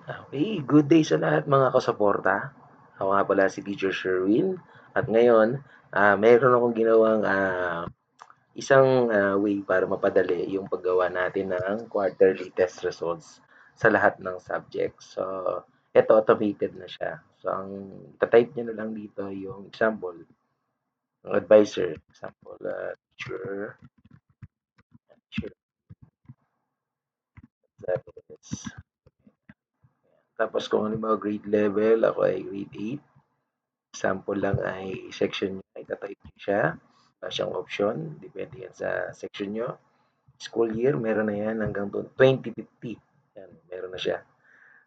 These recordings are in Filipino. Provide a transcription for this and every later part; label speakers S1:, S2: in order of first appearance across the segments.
S1: Okay, good day sa lahat mga kasuporta. Ako nga pala si Teacher Sherwin at ngayon, meron akong ginawang, isang, way para mapadali yung paggawa natin ng quarterly test results sa lahat ng subjects. So, eto automated na siya. So, ang ita-type niyo na lang dito yung example, yung advisor, example, teacher Gonzalez. Tapos kung halimbawa grade level, ako ay grade 8. Sample lang ay section niyo, ita-type niyo siya. Wala siyang option, depende yan sa section niyo. School year, meron na yan hanggang 2050. Yan, meron na siya.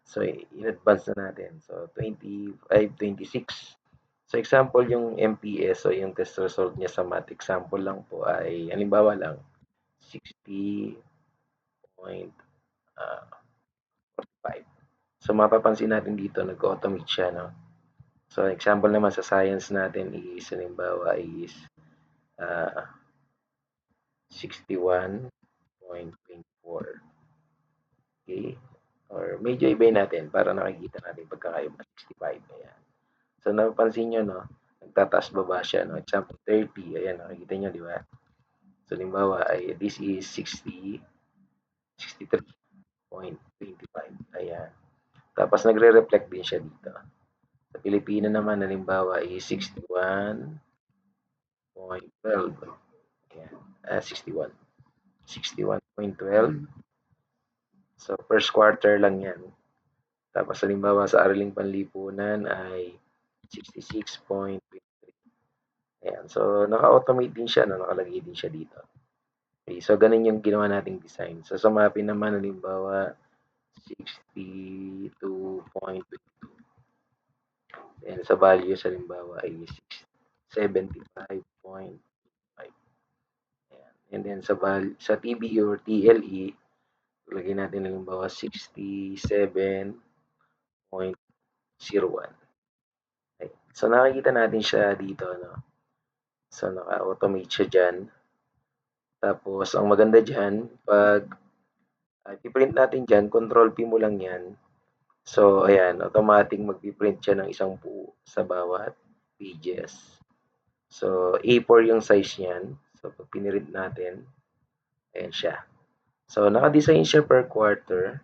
S1: So, in-advance na natin. So, 25, 26. So, example yung MPS, so yung test result niya sa math example lang po ay, halimbawa lang, 60.45. So, mapapansin natin dito, nag-automate siya, no? So, example naman sa science natin is, halimbawa is, uh, 61.24. Okay? Or medyo ibahin natin para nakikita natin pagkakaiba. 65. Ayan. So, napapansin nyo, no? Nagtataas baba siya, no? Example, 30. Ayan, nakikita nyo, di ba? So, limbawa, ay, this is 60, 63.25. Ayan. Tapos, nagre-reflect din siya dito. Sa Pilipino naman, halimbawa, is 61.12. Ayan. 61. 61.12. So, first quarter lang yan. Tapos halimbawa sa Araling Panlipunan ay 66.23. Ayan. So, naka-automate din siya, no? Nakalagay din siya dito. Okay, so ganun yung ginawa nating design. So, sa mapping naman, halimbawa, 62.22. And sa values, halimbawa, ay 75.5. Ayan. And then sa TBE or TLE, lagay natin halimbawa 67.01. So, nakikita natin siya dito, no? So, naka-automate siya dyan. Tapos, ang maganda dyan, pag i-print natin dyan, control P mo lang yan. So, ayan, automatic mag-print siya ng isang buo sa bawat pages. So, A4 yung size niyan. So, pag pinirint natin, ayan siya. So, naka-design siya per quarter.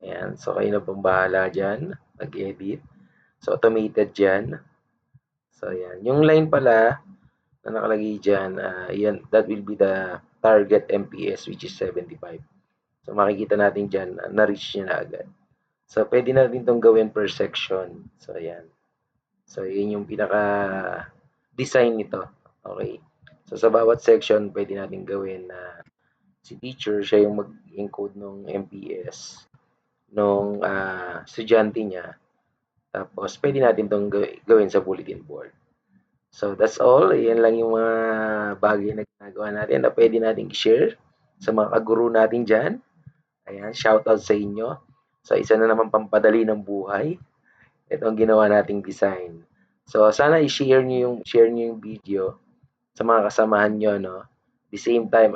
S1: Ayan, so kayo na pong bahala dyan, mag-edit. So, automated dyan. So, ayan. Yung line pala, na nakalagay dyan, yan, that will be the target MPS which is 75. So makikita natin dyan, na-reach niya na agad. So pwede natin itong gawin per section. So ayan. So yun yung pinaka-design nito. Okay. So sa bawat section, pwede natin gawin na si teacher, siya yung mag-encode ng MPS nung estudyante niya. Tapos pwede natin itong gawin sa bulletin board. So that's all. Yan lang yung mga bagay na ginagawa natin na pwede nating i-share sa mga kaguro natin dyan. Ayan, shoutout sa inyo. So isa na naman pampadali ng buhay. Ito ang ginawa nating design. So sana share niyo yung video sa mga kasamahan niyo, no. The same time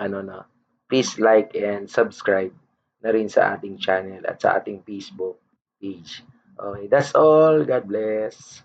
S1: please like and subscribe na rin sa ating channel at sa ating Facebook page. Okay, that's all. God bless.